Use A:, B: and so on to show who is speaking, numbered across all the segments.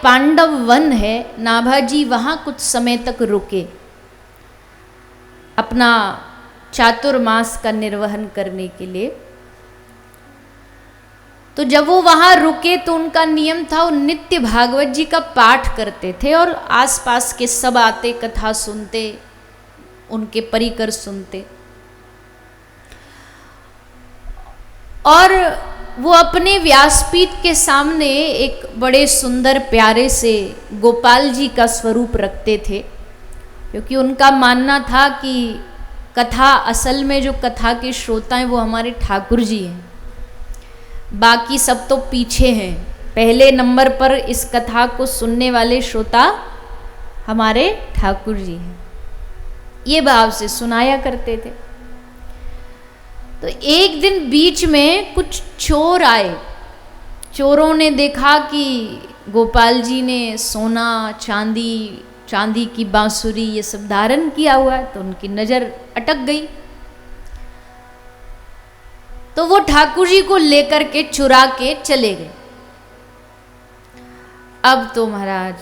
A: Pandav one है, नाभाजी वहाँ कुछ समय तक रुके अपना चातुर्मास का निर्वहन करने के लिए। तो जब वो वहाँ रुके तो उनका नियम था, वो नित्य भागवत जी का पाठ करते थे और आसपास के सब आते, कथा सुनते, उनके परिकर सुनते। और वो अपने व्यासपीठ के सामने एक बड़े सुंदर प्यारे से गोपाल जी का स्वरूप रखते थे, क्योंकि उनका मानना था कि कथा, असल में जो कथा के श्रोता हैं वो हमारे ठाकुर जी हैं, बाकी सब तो पीछे हैं। पहले नंबर पर इस कथा को सुनने वाले श्रोता हमारे ठाकुर जी हैं, ये भाव से सुनाया करते थे। तो एक दिन बीच में कुछ चोर आए। चोरों ने देखा कि गोपाल जी ने सोना, चांदी, चांदी की बांसुरी ये सब धारण किया हुआ है, तो उनकी नज़र अटक गई। तो वो ठाकुर जी को लेकर के चुरा के चले गए। अब तो महाराज,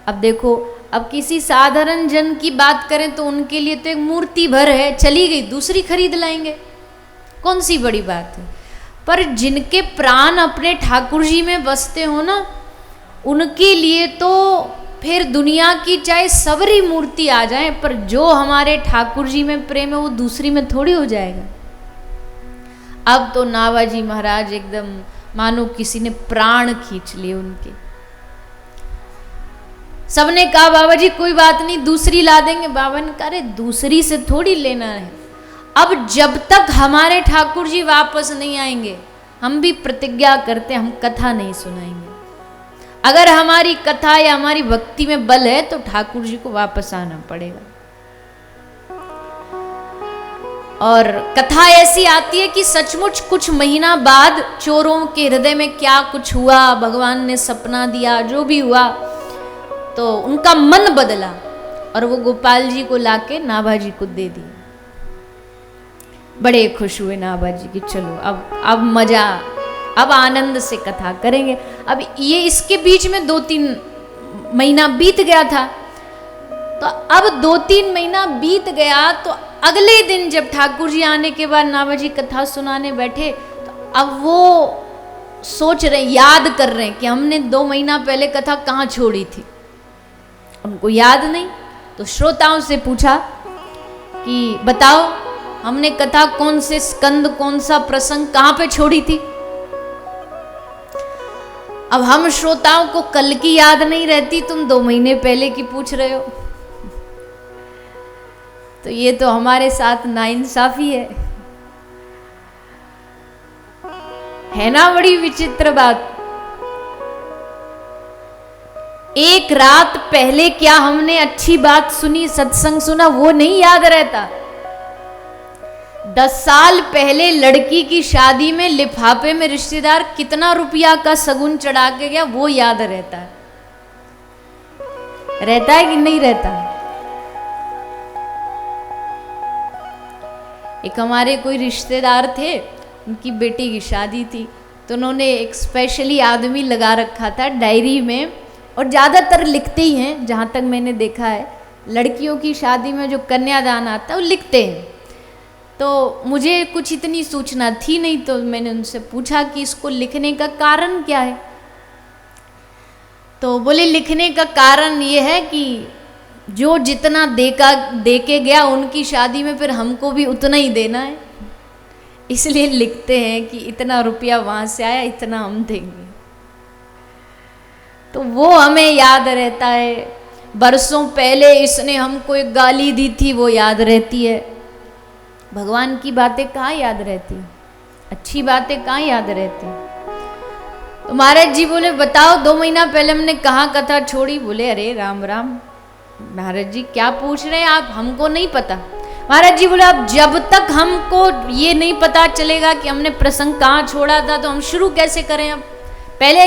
A: अब देखो, अब किसी साधारण जन की बात करें तो उनके लिए तो एक मूर्ति भर है, चली गई, दूसरी खरीद लाएंगे, कौन सी बड़ी बात है। पर जिनके प्राण अपने ठाकुर जी में बसते हो ना, उनके लिए तो फिर दुनिया की चाहे सबरी मूर्ति आ जाए, पर जो हमारे ठाकुर जी में प्रेम है वो दूसरी में थोड़ी हो जाएगा। अब तो नाभाजी महाराज एकदम मानो किसी ने प्राण खींच लिए उनके। सबने कहा बाबा जी कोई बात नहीं, दूसरी ला देंगे। बाबा ने कहा अरे दूसरी से थोड़ी लेना है, अब जब तक हमारे ठाकुर जी वापस नहीं आएंगे हम भी प्रतिज्ञा करते हम कथा नहीं सुनाएंगे। अगर हमारी कथा या हमारी भक्ति में बल है तो ठाकुर जी को वापस आना पड़ेगा। और कथा ऐसी आती है कि सचमुच कुछ महीना बाद चोरों के हृदय में क्या कुछ हुआ, भगवान ने सपना दिया, जो भी हुआ, तो उनका मन बदला और वो गोपाल जी को लाके नाभाजी को दे दिया। बड़े खुश हुए नाभाजी कि चलो अब मजा, अब आनंद से कथा करेंगे। अब ये इसके बीच में 2-3 महीना बीत गया था। तो अब 2-3 महीना बीत गया तो अगले दिन जब ठाकुर जी आने के बाद नाभाजी कथा सुनाने बैठे, तो अब वो सोच रहे, याद कर रहे हैं कि हमने 2 महीना पहले कथा कहाँ छोड़ी थी। उनको याद नहीं, तो श्रोताओं से पूछा कि बताओ हमने कथा कौन से स्कंद, कौन सा प्रसंग, कहां पे छोड़ी थी। अब हम श्रोताओं को कल की याद नहीं रहती, तुम 2 महीने पहले की पूछ रहे हो, तो ये तो हमारे साथ नाइंसाफी है ना। बड़ी विचित्र बात। एक रात पहले क्या हमने अच्छी बात सुनी, सत्संग सुना, वो नहीं याद रहता। 10 साल पहले लड़की की शादी में लिफाफे में रिश्तेदार कितना रुपया का सगुन चढ़ा के गया, वो याद रहता है। रहता है कि नहीं रहता। एक हमारे कोई रिश्तेदार थे, उनकी बेटी की शादी थी, तो उन्होंने एक स्पेशली आदमी लगा रखा था डायरी में, और ज़्यादातर लिखते ही हैं, जहाँ तक मैंने देखा है लड़कियों की शादी में जो कन्यादान आता है वो लिखते हैं। तो मुझे कुछ इतनी सूचना थी नहीं, तो मैंने उनसे पूछा कि इसको लिखने का कारण क्या है। तो बोले लिखने का कारण ये है कि जो जितना दे के गया उनकी शादी में फिर हमको भी उतना ही देना है, इसलिए लिखते हैं कि इतना रुपया वहाँ से आया, इतना हम देंगे। तो वो हमें याद रहता है। बरसों पहले इसने हमको एक गाली दी थी, वो याद रहती है। भगवान की बातें कहाँ याद रहती, अच्छी बातें कहाँ याद रहती। तो महाराज जी बोले बताओ 2 महीना पहले हमने कहाँ कथा छोड़ी। बोले अरे राम राम महाराज जी क्या पूछ रहे हैं आप, हमको नहीं पता। महाराज जी बोले अब जब तक हमको ये नहीं पता चलेगा कि हमने प्रसंग कहाँ छोड़ा था तो हम शुरू कैसे करें। अब पहले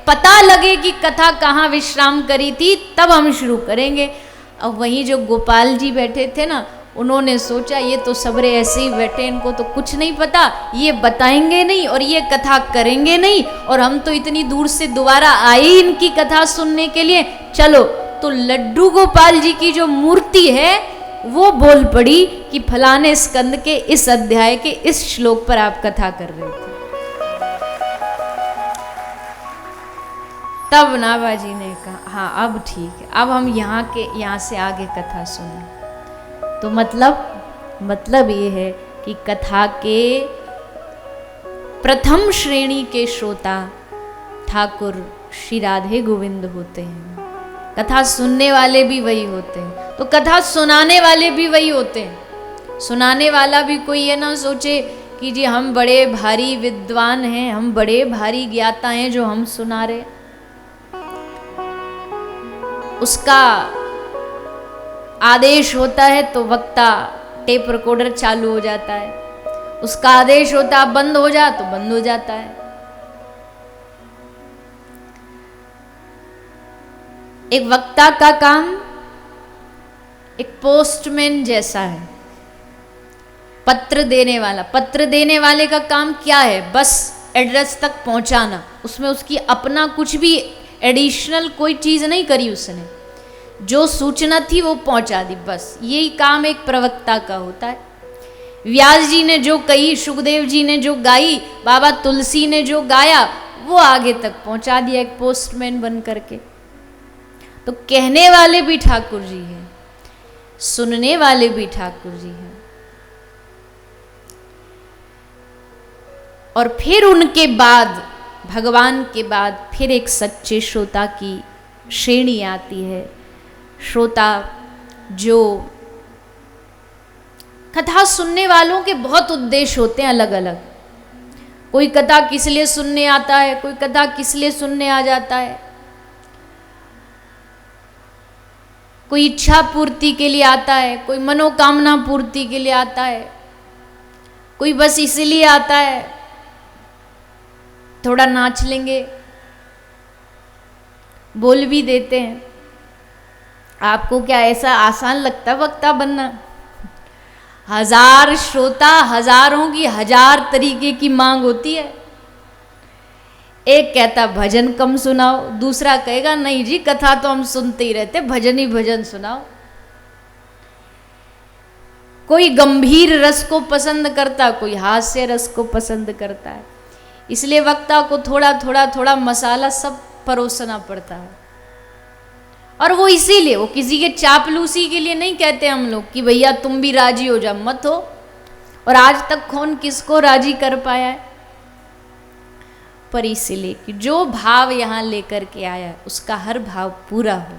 A: पता लगे कि कथा कहाँ विश्राम करी थी, तब हम शुरू करेंगे। अब वहीं जो गोपाल जी बैठे थे ना, उन्होंने सोचा ये तो सबरे ऐसे ही बैठे, इनको तो कुछ नहीं पता, ये बताएंगे नहीं और ये कथा करेंगे नहीं, और हम तो इतनी दूर से दोबारा आए इनकी कथा सुनने के लिए। चलो, तो लड्डू गोपाल जी की जो मूर्ति है वो बोल पड़ी कि फलाने स्कंद के इस अध्याय के इस श्लोक पर आप कथा कर रहे थे। तब नाभाजी ने कहा हाँ अब ठीक है, अब हम यहाँ से आगे कथा सुने। तो मतलब ये है कि कथा के प्रथम श्रेणी के श्रोता ठाकुर श्री राधे गोविंद होते हैं। कथा सुनने वाले भी वही होते हैं, तो कथा सुनाने वाले भी वही होते हैं। सुनाने वाला भी कोई ये ना सोचे कि जी हम बड़े भारी विद्वान हैं, हम बड़े भारी ज्ञाता हैं जो हम सुना रहे। उसका आदेश होता है तो वक्ता टेप रिकॉर्डर चालू हो जाता है, उसका आदेश होता है बंद हो जा तो बंद हो जाता है। एक वक्ता का काम एक पोस्टमैन जैसा है, पत्र देने वाले का काम क्या है? बस एड्रेस तक पहुंचाना। उसमें उसकी अपना कुछ भी एडिशनल कोई चीज नहीं करी उसने, जो सूचना थी वो पहुंचा दी, बस यही काम एक प्रवक्ता का होता है। व्यास जी ने जो कही, सुखदेव जी ने जो गाई, बाबा तुलसी ने जो गाया, वो आगे तक पहुंचा दिया एक पोस्टमैन बन करके। तो कहने वाले भी ठाकुर जी हैं, सुनने वाले भी ठाकुर जी हैं। और फिर उनके बाद, भगवान के बाद फिर एक सच्चे श्रोता की श्रेणी आती है। श्रोता जो कथा सुनने वालों के बहुत उद्देश्य होते हैं अलग अलग। कोई कथा किस लिए सुनने आता है, कोई कथा किस लिए सुनने आ जाता है, कोई इच्छा पूर्ति के लिए आता है, कोई मनोकामना पूर्ति के लिए आता है, कोई बस इसीलिए आता है थोड़ा नाच लेंगे, बोल भी देते हैं। आपको क्या ऐसा आसान लगता वक्ता बनना? हजार श्रोता, हजारों की हजार तरीके की मांग होती है। एक कहता भजन कम सुनाओ, दूसरा कहेगा नहीं जी कथा तो हम सुनते ही रहते, भजन ही भजन सुनाओ। कोई गंभीर रस को पसंद करता, कोई हास्य रस को पसंद करता है। इसलिए वक्ता को थोड़ा मसाला सब परोसना पड़ता है। और वो इसीलिए, वो किसी के चापलूसी के लिए नहीं कहते हम लोग कि भैया तुम भी राजी हो जा, मत हो। और आज तक कौन किसको राजी कर पाया है? पर इसीलिए कि जो भाव यहां लेकर के आया उसका हर भाव पूरा हो।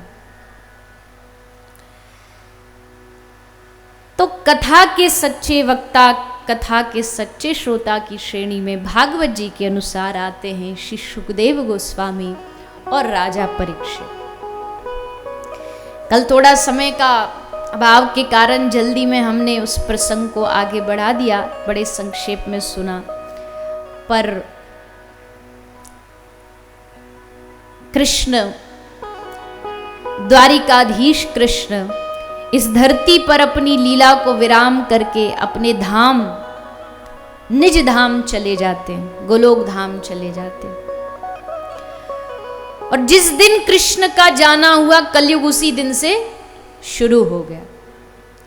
A: तो कथा के सच्चे वक्ता, कथा के सच्चे श्रोता की श्रेणी में भागवत जी के अनुसार आते हैं श्री सुखदेव गोस्वामी और राजा परीक्षित। कल थोड़ा समय का अभाव के कारण जल्दी में हमने उस प्रसंग को आगे बढ़ा दिया, बड़े संक्षेप में सुना। पर कृष्ण, द्वारिकाधीश कृष्ण इस धरती पर अपनी लीला को विराम करके अपने धाम, निज धाम चले जाते हैं, गोलोक धाम चले जाते हैं। और जिस दिन कृष्ण का जाना हुआ, कलयुग उसी दिन से शुरू हो गया,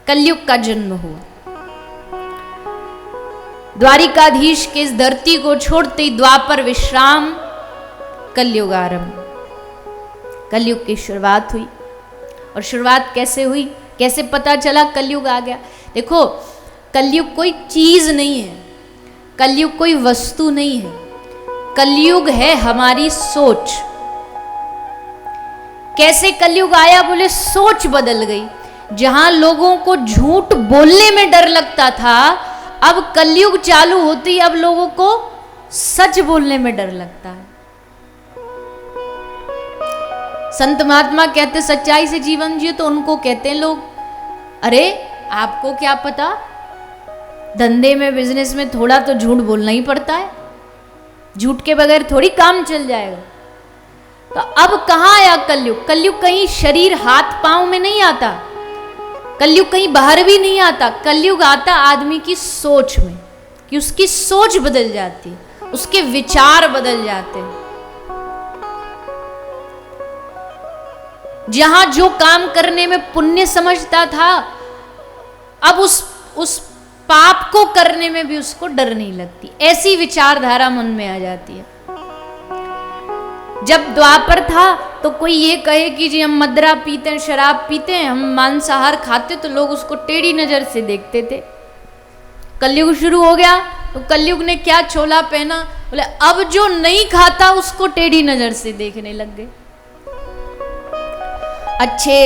A: कलयुग का जन्म हुआ। द्वारिकाधीश के इस धरती को छोड़ते ही द्वापर विश्राम, कलयुग आरंभ, कलयुग की शुरुआत हुई। और शुरुआत कैसे हुई, कैसे पता चला कलयुग आ गया? देखो, कलयुग कोई चीज नहीं है, कलयुग कोई वस्तु नहीं है, कलयुग है हमारी सोच। कैसे कलयुग आया? बोले सोच बदल गई। जहां लोगों को झूठ बोलने में डर लगता था, अब कलयुग चालू होती, अब लोगों को सच बोलने में डर लगता है। संत महात्मा कहते सच्चाई से जीवन जियो, तो उनको कहते हैं लोग अरे आपको क्या पता, धंधे में, बिजनेस में थोड़ा तो झूठ बोलना ही पड़ता है, झूठ के बगैर थोड़ी काम चल जाएगा। तो अब कहाँ आया कलयुग? कलयुग कहीं शरीर हाथ पांव में नहीं आता, कलयुग कहीं बाहर भी नहीं आता, कलयुग आता आदमी की सोच में, कि उसकी सोच बदल जाती है, उसके विचार बदल जाते हैं। जहां जो काम करने में पुण्य समझता था, अब उस पाप को करने में भी उसको डर नहीं लगती, ऐसी विचारधारा मन में आ जाती है। जब द्वापर था तो कोई ये कहे कि जी हम मदिरा पीते हैं, शराब पीते हैं, हम मांसाहार खाते, तो लोग उसको टेढ़ी नजर से देखते थे। कलयुग शुरू हो गया तो कलयुग ने क्या चोला पहना, बोले अब जो नहीं खाता उसको टेढ़ी नजर से देखने लग गए। अच्छे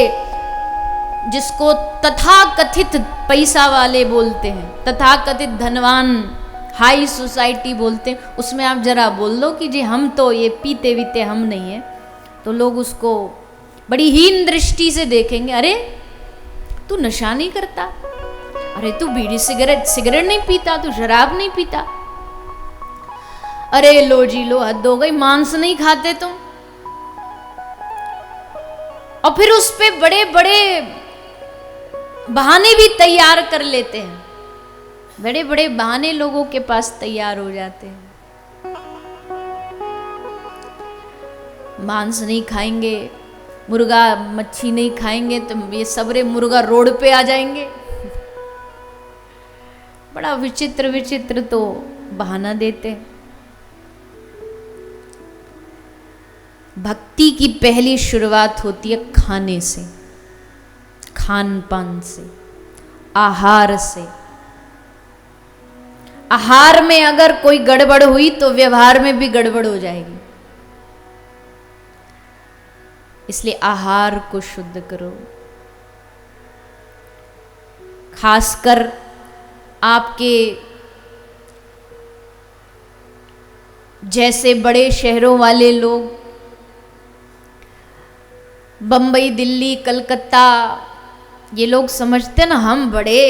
A: जिसको तथाकथित पैसा वाले बोलते हैं, तथाकथित धनवान, हाई सोसाइटी बोलते हैं, उसमें आप जरा बोल दो कि जी हम तो ये पीते वीते हम नहीं है, तो लोग उसको बड़ी हीन दृष्टि से देखेंगे। अरे तू नशा नहीं करता, अरे तू बीड़ी सिगरेट नहीं पीता, तू शराब नहीं पीता, अरे लो जी लो, हद हो गई, मांस नहीं खाते तुम। और फिर उस पे बड़े बड़े बहाने भी तैयार कर लेते हैं, बड़े बड़े बहाने लोगों के पास तैयार हो जाते हैं। मांस नहीं खाएंगे, मुर्गा मच्छी नहीं खाएंगे तो ये सबरे मुर्गा रोड पे आ जाएंगे। बड़ा विचित्र विचित्र तो बहाना देते हैं। भक्ति की पहली शुरुआत होती है खाने से, खान पान से, आहार से। आहार में अगर कोई गड़बड़ हुई तो व्यवहार में भी गड़बड़ हो जाएगी। इसलिए आहार को शुद्ध करो। खासकर आपके जैसे बड़े शहरों वाले लोग, बम्बई, दिल्ली, कलकत्ता, ये लोग समझते ना हम बड़े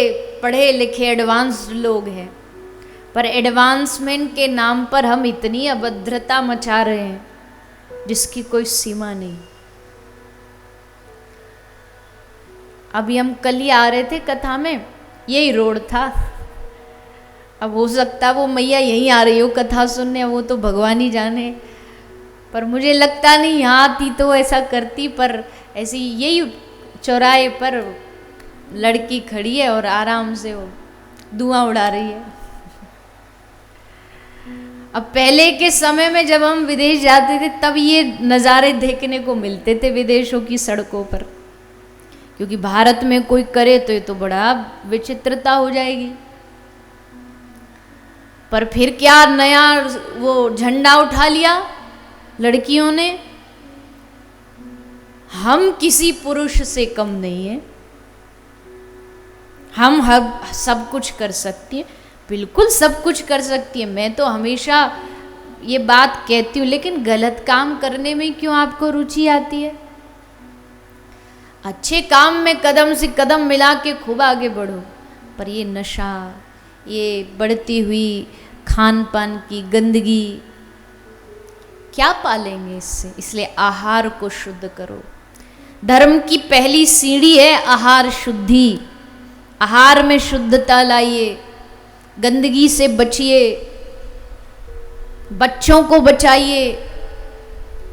A: पढ़े लिखे एडवांस्ड लोग हैं, पर एडवांसमेंट के नाम पर हम इतनी अभद्रता मचा रहे हैं जिसकी कोई सीमा नहीं। अभी हम कल ही आ रहे थे कथा में, यही रोड था। अब हो सकता वो मैया यहीं आ रही हो कथा सुनने, वो तो भगवान ही जाने, पर मुझे लगता नहीं यहाँ आती तो ऐसा करती। पर ऐसी यही चौराहे पर लड़की खड़ी है और आराम से वो धुआं उड़ा रही है। अब पहले के समय में जब हम विदेश जाते थे तब ये नज़ारे देखने को मिलते थे विदेशों की सड़कों पर, क्योंकि भारत में कोई करे तो ये तो बड़ा विचित्रता हो जाएगी। पर फिर क्या नया वो झंडा उठा लिया लड़कियों ने, हम किसी पुरुष से कम नहीं है, हम सब कुछ कर सकती हैं। बिल्कुल सब कुछ कर सकती है, मैं तो हमेशा ये बात कहती हूँ, लेकिन गलत काम करने में क्यों आपको रुचि आती है? अच्छे काम में कदम से कदम मिला के खूब आगे बढ़ो, पर ये नशा, ये बढ़ती हुई खान पान की गंदगी क्या पालेंगे इससे? इसलिए आहार को शुद्ध करो। धर्म की पहली सीढ़ी है आहार शुद्धि। आहार में शुद्धता लाइए, गंदगी से बचिए, बच्चों को बचाइए।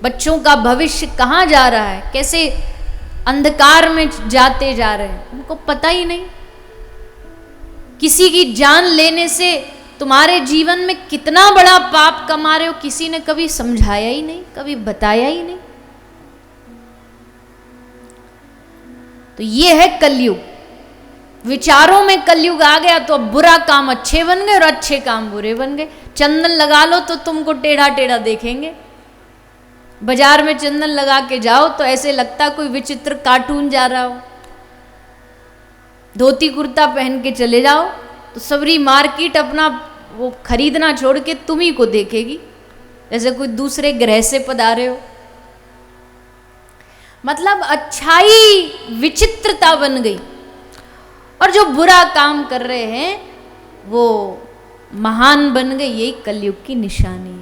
A: बच्चों का भविष्य कहाँ जा रहा है, कैसे अंधकार में जाते जा रहे हैं, उनको पता ही नहीं। किसी की जान लेने से तुम्हारे जीवन में कितना बड़ा पाप कमा रहे हो, किसी ने कभी समझाया ही नहीं, कभी बताया ही नहीं। तो ये है कलयुग। विचारों में कलयुग आ गया तो अब बुरा काम अच्छे बन गए और अच्छे काम बुरे बन गए। चंदन लगा लो तो तुमको टेढ़ा टेढ़ा देखेंगे। बाजार में चंदन लगा के जाओ तो ऐसे लगता कोई विचित्र कार्टून जा रहा हो। धोती कुर्ता पहन के चले जाओ तो सबरी मार्केट अपना वो खरीदना छोड़ के तुम्ही को देखेगी, जैसे कोई दूसरे ग्रह से पधारे हो। मतलब अच्छाई विचित्रता बन गई, और जो बुरा काम कर रहे हैं वो महान बन गए। यही कलयुग की निशानी है।